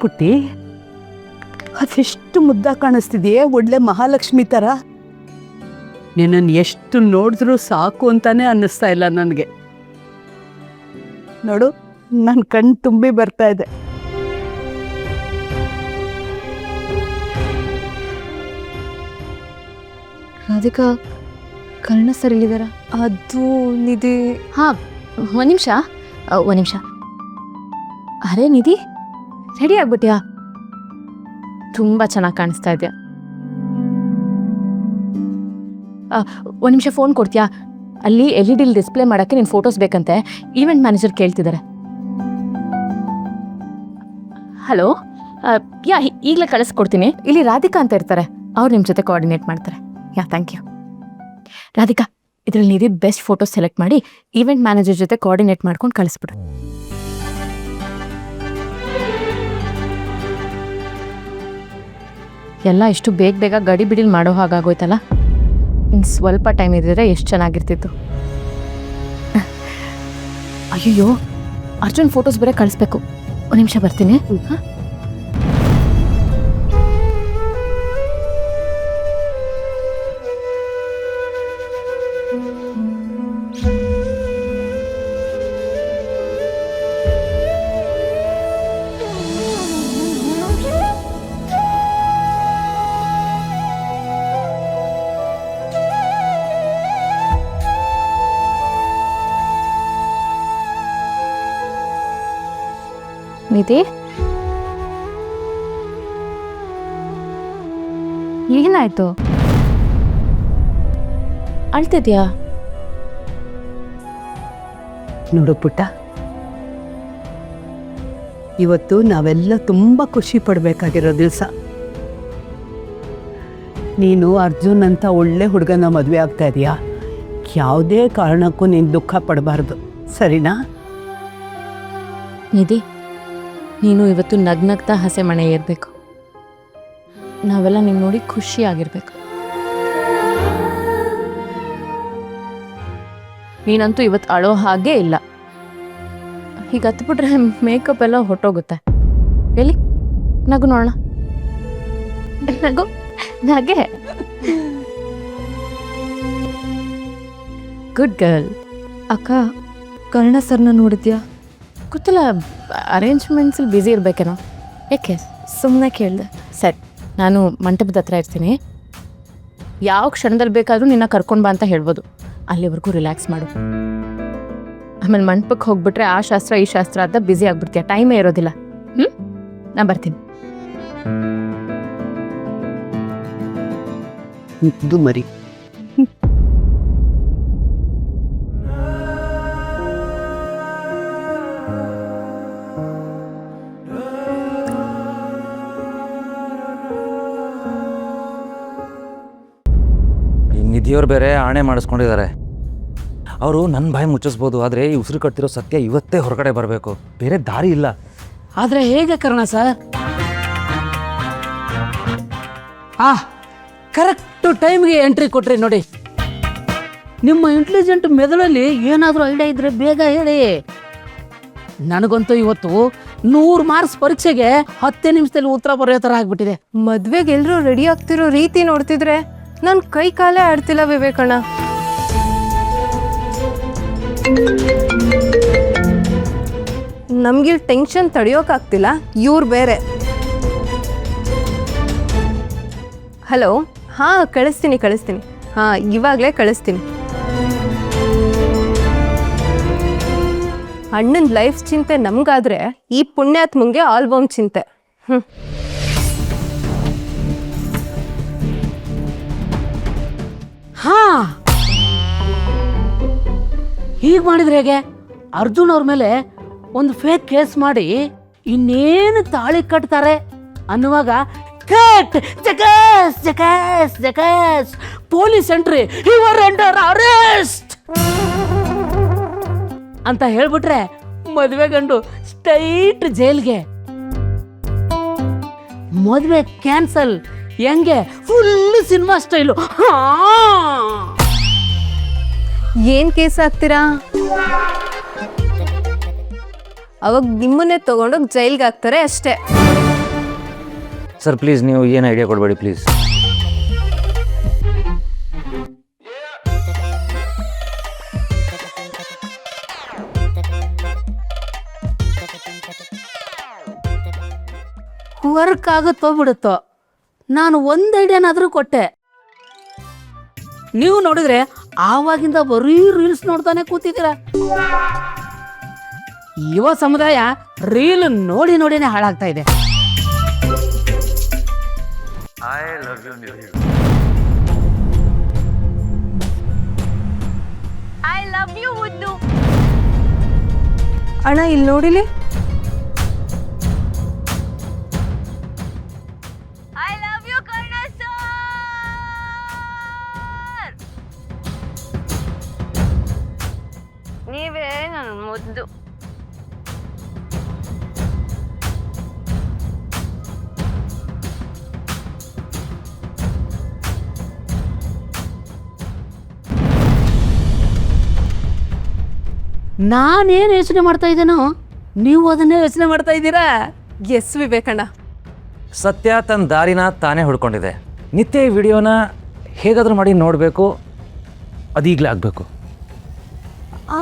ಪುಟ್ಟಿ, ಅದೆಷ್ಟು ಮುದ್ದ ಕಾಣಿಸ್ತಿದೆಯೇ, ಒಳ್ಳೆ ಮಹಾಲಕ್ಷ್ಮಿ ಥರ. ನಿನ್ನನ್ನು ಎಷ್ಟು ನೋಡಿದ್ರೂ ಸಾಕು ಅಂತಾನೆ ಅನ್ನಿಸ್ತಾ ಇಲ್ಲ ನನಗೆ. ನೋಡು, ನನ್ನ ಕಣ್ಣು ತುಂಬಿ ಬರ್ತಾ ಇದೆ. ರಾಧಿಕಾ, ಕರ್ಣ ಸರ್ ಇಲ್ಲಿದಾರ? ಅದು ನಿಧಿ. ಹಾಂ, ಒಂದು ನಿಮಿಷ. ಅರೆ ನಿಧಿ, ರೆಡಿ ಆಗ್ಬಿಟ್ಯಾ? ತುಂಬ ಚೆನ್ನಾಗಿ ಕಾಣಿಸ್ತಾ ಇದೆಯಾ. ಒಂದು ನಿಮಿಷ ಫೋನ್ ಕೊಡ್ತೀಯಾ? ಅಲ್ಲಿ LED ಡಿಸ್ಪ್ಲೇ ಮಾಡೋಕ್ಕೆ ನಿನ್ನ ಫೋಟೋಸ್ ಬೇಕಂತೆ. ಈವೆಂಟ್ ಮ್ಯಾನೇಜರ್ ಕೇಳ್ತಿದ್ದಾರೆ. ಹಲೋ, ಈಗಲೇ ಕಳಿಸ್ಕೊಡ್ತೀನಿ. ಇಲ್ಲಿ ರಾಧಿಕಾ ಅಂತ ಇರ್ತಾರೆ, ಅವ್ರು ನಿಮ್ಮ ಜೊತೆ ಕೋಆರ್ಡಿನೇಟ್ ಮಾಡ್ತಾರೆ. Thank you. ರಾಧಿಕಾ, ಇದರಲ್ಲಿ ನಿಧಿ ಬೆಸ್ಟ್ ಫೋಟೋಸ್ ಸೆಲೆಕ್ಟ್ ಮಾಡಿ ಈವೆಂಟ್ ಮ್ಯಾನೇಜರ್ ಜೊತೆ ಕೋಆರ್ಡಿನೇಟ್ ಮಾಡ್ಕೊಂಡು ಕಳಿಸ್ಬಿಡು. ಎಲ್ಲ ಇಷ್ಟು ಬೇಗ ಗಡಿ ಬಿಡಿಲ್ ಮಾಡೋ ಹಾಗಾಗೋಯ್ತಲ್ಲ. ಇನ್ನು ಸ್ವಲ್ಪ ಟೈಮ್ ಇದ್ದಿದ್ರೆ ಎಷ್ಟು ಚೆನ್ನಾಗಿರ್ತಿತ್ತು. ಅಯ್ಯೋ, ಅರ್ಜುನ್ ಫೋಟೋಸ್ ಬೇರೆ ಕಳಿಸ್ಬೇಕು. ಒಂದು ನಿಮಿಷ ಬರ್ತೀನಿ. ನಿಧಿ, ಏನಾಯ್ತು? ಅಳ್ತಿದ್ಯಾ? ನೋಡು ಪುಟ್ಟ, ಇವತ್ತು ನಾವೆಲ್ಲ ತುಂಬ ಖುಷಿ ಪಡಬೇಕಾಗಿರೋ ದಿವಸ. ನೀನು ಅರ್ಜುನ್ ಅಂತ ಒಳ್ಳೆ ಹುಡುಗನ ಮದುವೆ ಆಗ್ತಾ ಇದೀಯಾ. ಯಾವುದೇ ಕಾರಣಕ್ಕೂ ನೀನು ದುಃಖ ಪಡಬಾರ್ದು, ಸರಿನಾ? ನಿಧಿ, ನೀನು ಇವತ್ತು ನಗ್ನಗ್ತಾ ಹಸೆ ಮನೆ ಏರಬೇಕು. ನಾವೆಲ್ಲ ನೀನು ನೋಡಿ ಖುಷಿಯಾಗಿರ್ಬೇಕು. ನೀನಂತೂ ಇವತ್ತು ಅಳೋ ಹಾಗೇ ಇಲ್ಲ. ಈಗ ಹತ್ಬಿಟ್ರೆ ಮೇಕಪ್ ಎಲ್ಲ ಹೊಟ್ಟೋಗುತ್ತೆ. ಎಲ್ಲಿ ನಗು ನೋಡೋಣ. ನಗೆ. Good girl. ಅಕ್ಕ, ಕರ್ಣ ಸರ್ನ ನೋಡಿದ್ಯಾ? ಗೊತ್ತಿಲ್ಲ, ಅರೇಂಜ್ಮೆಂಟ್ಸಲ್ಲಿ ಬ್ಯುಸಿ ಇರಬೇಕೇನೋ. ಯಾಕೆ? ಸುಮ್ಮನೆ ಕೇಳಿದೆ. ಸರಿ, ನಾನು ಮಂಟಪದ ಹತ್ರ ಇರ್ತೀನಿ. ಯಾವ ಕ್ಷಣದಲ್ಲಿ ಬೇಕಾದರೂ ನಿನ್ನ ಕರ್ಕೊಂಡು ಬಾ ಅಂತ ಹೇಳ್ಬೋದು. ಅಲ್ಲಿವರೆಗೂ ರಿಲ್ಯಾಕ್ಸ್ ಮಾಡು. ಆಮೇಲೆ ಮಂಟಪಕ್ಕೆ ಹೋಗ್ಬಿಟ್ರೆ ಆ ಶಾಸ್ತ್ರ ಈ ಶಾಸ್ತ್ರ ಅಂತ ಬ್ಯುಸಿ ಆಗ್ಬಿಡ್ತೀಯ, ಟೈಮೇ ಇರೋದಿಲ್ಲ. ನಾನು ಬರ್ತೀನಿ. ಇದು ಮರಿ. ನಿಧಿಯವ್ರು ಬೇರೆ ಆಣೆ ಮಾಡಿಸ್ಕೊಂಡಿದ್ದಾರೆ. ಅವರು ನನ್ನ ಬಾಯಿ ಮುಚ್ಚಿಸ್ಬೋದು, ಆದರೆ ಈ ಉಸಿರು ಕಟ್ತಿರೋ ಸತ್ಯ ಇವತ್ತೇ ಹೊರಗಡೆ ಬರಬೇಕು. ಬೇರೆ ದಾರಿ ಇಲ್ಲ. ಆದರೆ ಹೇಗೆ ಕರ್ಣ ಸರ್? ಕರೆಕ್ಟು ಟೈಮ್ಗೆ ಎಂಟ್ರಿ ಕೊಟ್ರಿ ನೋಡಿ. ನಿಮ್ಮ ಇಂಟೆಲಿಜೆಂಟ್ ಮೆದುಳಲ್ಲಿ ಏನಾದರೂ ಐಡಿಯಾ ಇದ್ರೆ ಬೇಗ ಹೇಳಿ. ನನಗಂತೂ ಇವತ್ತು 100 ಮಾರ್ಕ್ಸ್ ಪರೀಕ್ಷೆಗೆ 10 ನಿಮಿಷದಲ್ಲಿ ಉತ್ತರ ಬರೆಯೋ ಥರ ಆಗ್ಬಿಟ್ಟಿದೆ. ಮದ್ವೆಗೆ ಎಲ್ಲರೂ ರೆಡಿ ಆಗ್ತಿರೋ ರೀತಿ ನೋಡ್ತಿದ್ರೆ ನನ್ನ ಕೈ ಕಾಲೇ ಆಡ್ತಿಲ್ಲ ವಿವೇಕಣ್ಣ. ನಮ್ಗಿಲ್ ಟೆನ್ಷನ್ ತಡೆಯೋಕ್ಕಾಗ್ತಿಲ್ಲ, ಇವ್ರು ಬೇರೆ. ಹಲೋ, ಹಾಂ ಕಳಿಸ್ತೀನಿ. ಹಾಂ, ಇವಾಗಲೇ ಕಳಿಸ್ತೀನಿ. ಅಣ್ಣನ ಲೈಫ್ ಚಿಂತೆ ನಮಗಾದ್ರೆ ಈ ಪುಣ್ಯಾತ್ಮಂಗೆ ಆಲ್ಬಮ್ ಚಿಂತೆ. ಹೀಗೆ ಮಾಡಿದ್ರೆ ಹೇಗೆ? ಅರ್ಜುನ್ ಅವ್ರ ಮೇಲೆ ಒಂದು ಫೇಕ್ ಕೇಸ್ ಮಾಡಿ ಇನ್ನೇನು ತಾಳಿ ಕಟ್ತಾರೆ ಅನ್ನುವಾಗ ಕಟ್ ಜಗಸ್ ಜಗಸ್ ಜಗಸ್ police entry, your under arrest ಅಂತ ಹೇಳ್ಬಿಟ್ರೆ ಮದುವೆ ಗಂಡು ಸ್ಟ್ರೈಟ್ ಜೈಲ್ಗೆ. ಮದುವೆ ಕ್ಯಾನ್ಸಲ್. ಹೆಂಗೆ? Full cinema style. ಏನ್ ಕೇಸ್ ಹಾಕ್ತೀರಾ? ಅವಾಗ ನಿಮ್ಮನ್ನೇ ತಗೊಂಡೋಗಿ ಜೈಲ್ಗೆ ಹಾಕ್ತಾರೆ ಅಷ್ಟೇ. ಸರ್ ಪ್ಲೀಸ್ ನೀವು ಏನು ಐಡಿಯಾ ಕೊಡಬೇಡಿ ಪ್ಲೀಸ್. ವರ್ಕ್ ಆಗುತ್ತೋ ಬಿಡುತ್ತೋ, ನಾನು ಒಂದು ಐಡಿಯಾನಾದರೂ ಕೊಟ್ಟೆ. ನೀವು ನೋಡಿದ್ರೆ ಆವಾಗಿಂದ ಬರೀ ರೀಲ್ಸ್ ನೋಡ್ತಾನೆ ಕೂತಿದ್ದೀರ. ಯುವ ಸಮುದಾಯ ರೀಲ್ ನೋಡಿ ನೋಡಿನೇ ಹಾಳಾಗ್ತಾ ಇದೆ. ಅಣ್ಣ ಇಲ್ಲಿ ನೋಡಿಲಿ. ನೀವೇ ನನ್ನ ಮುದ್ದು. ನಾನೇನು ಯೋಚನೆ ಮಾಡ್ತಾ ಇದ್ದೇನೋ ನೀವು ಅದನ್ನೇ ಯೋಚನೆ ಮಾಡ್ತಾ ಇದ್ದೀರಾ. ಎಸ್ ವಿವೇಕಣ್ಣ. ಸತ್ಯ ತನ್ನ ದಾರಿನ ತಾನೇ ಹುಡ್ಕೊಂಡಿದೆ. ನಿತ್ಯ ಈ ವಿಡಿಯೋನ ಹೇಗಾದರೂ ಮಾಡಿ ನೋಡಬೇಕು, ಅದೀಗಲೇ ಆಗಬೇಕು.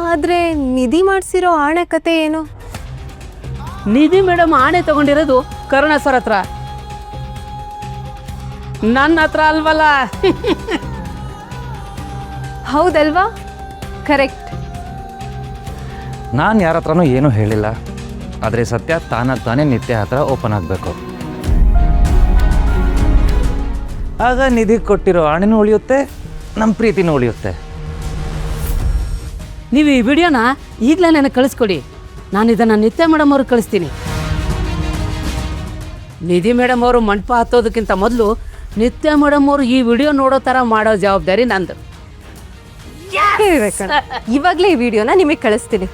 ಆದರೆ ನಿಧಿ ಮಾಡಿಸಿರೋ ಆಣೆ ಕತೆ ಏನು? ನಿಧಿ ಮೇಡಮ್ ಆಣೆ ತಗೊಂಡಿರೋದು ಕರುಣ ಸರ್ ಹತ್ರ, ನನ್ನ ಹತ್ರ ಅಲ್ವಲ್ಲ. ಹೌದಲ್ವಾ? ಕರೆಕ್ಟ್. ನಾನು ಯಾರ ಹತ್ರನೂ ಏನೂ ಹೇಳಿಲ್ಲ, ಆದರೆ ಸತ್ಯ ತಾನಾಗಿ ತಾನೇ ನಿತ್ಯ ಹತ್ರ ಓಪನ್ ಆಗಬೇಕು. ಆಗ ನಿಧಿ ಕೊಟ್ಟಿರೋ ಹಣನೂ ಉಳಿಯುತ್ತೆ, ನಮ್ಮ ಪ್ರೀತಿನೂ ಉಳಿಯುತ್ತೆ. ನೀವು ಈ ವಿಡಿಯೋನ ಈಗಲೇ ನನಗೆ ಕಳಿಸ್ಕೊಡಿ, ನಾನು ಇದನ್ನು ನಿತ್ಯ ಮೇಡಮ್ ಅವ್ರಿಗೆ ಕಳಿಸ್ತೀನಿ. ನಿಧಿ ಮೇಡಮ್ ಅವರು ಮಂಟಪ ಹತ್ತೋದಕ್ಕಿಂತ ಮೊದಲು ನಿತ್ಯ ಮೇಡಮ್ ಅವರು ಈ ವಿಡಿಯೋ ನೋಡೋ ಥರ ಮಾಡೋ ಜವಾಬ್ದಾರಿ ನಂದು. ವಿವೇಕಣ್ಣ, ಇವಾಗಲೇ ಈ ವಿಡಿಯೋನ ನಿಮಗೆ ಕಳಿಸ್ತೀನಿ.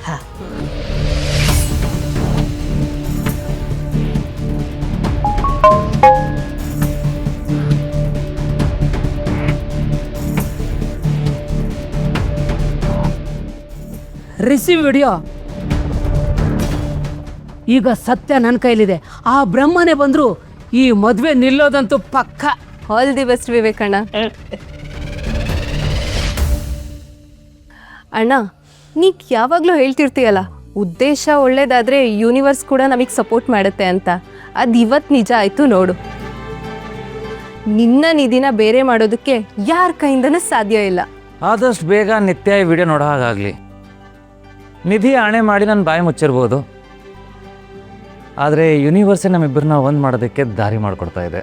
Receive video. ಈಗ ಸತ್ಯ ನನ್ನ ಕೈಲಿದೆ. ಆ ಬ್ರಹ್ಮನೇ ಬಂದ್ರು ಈ ಮದುವೆ ನಿಲ್ಲೋದಂತೂ ಪಕ್ಕ. ಆಲ್ ದಿ ಬೆಸ್ಟ್ ವಿವೇಕಣ್ಣ. ಅಣ್ಣ, ನೀ ಯಾವಾಗಲೂ ಹೇಳ್ತಿರ್ತೀಯಲ್ಲ, ಉದ್ದೇಶ ಒಳ್ಳೇದಾದರೆ ಯೂನಿವರ್ಸ್ ಕೂಡ ನಮಗೆ ಸಪೋರ್ಟ್ ಮಾಡುತ್ತೆ ಅಂತ. ಅದು ಇವತ್ತು ನಿಜ ಆಯಿತು ನೋಡು. ನಿನ್ನ ನಿಧಿನ ಬೇರೆ ಮಾಡೋದಕ್ಕೆ ಯಾರ ಕೈಯಿಂದನೂ ಸಾಧ್ಯ ಇಲ್ಲ. ಆದಷ್ಟು ಬೇಗ ನಿತ್ಯ ಈ ವಿಡಿಯೋ ನೋಡೋ ಹಾಗಾಗಲಿ. ನಿಧಿ ಆಣೆ ಮಾಡಿ ನನ್ನ ಬಾಯಿ ಮುಚ್ಚಿರ್ಬೋದು, ಆದರೆ ಯೂನಿವರ್ಸೇ ನಮ್ಮಿಬ್ಬರನ್ನ ಒಂದು ಮಾಡೋದಕ್ಕೆ ದಾರಿ ಮಾಡಿಕೊಡ್ತಾ ಇದೆ.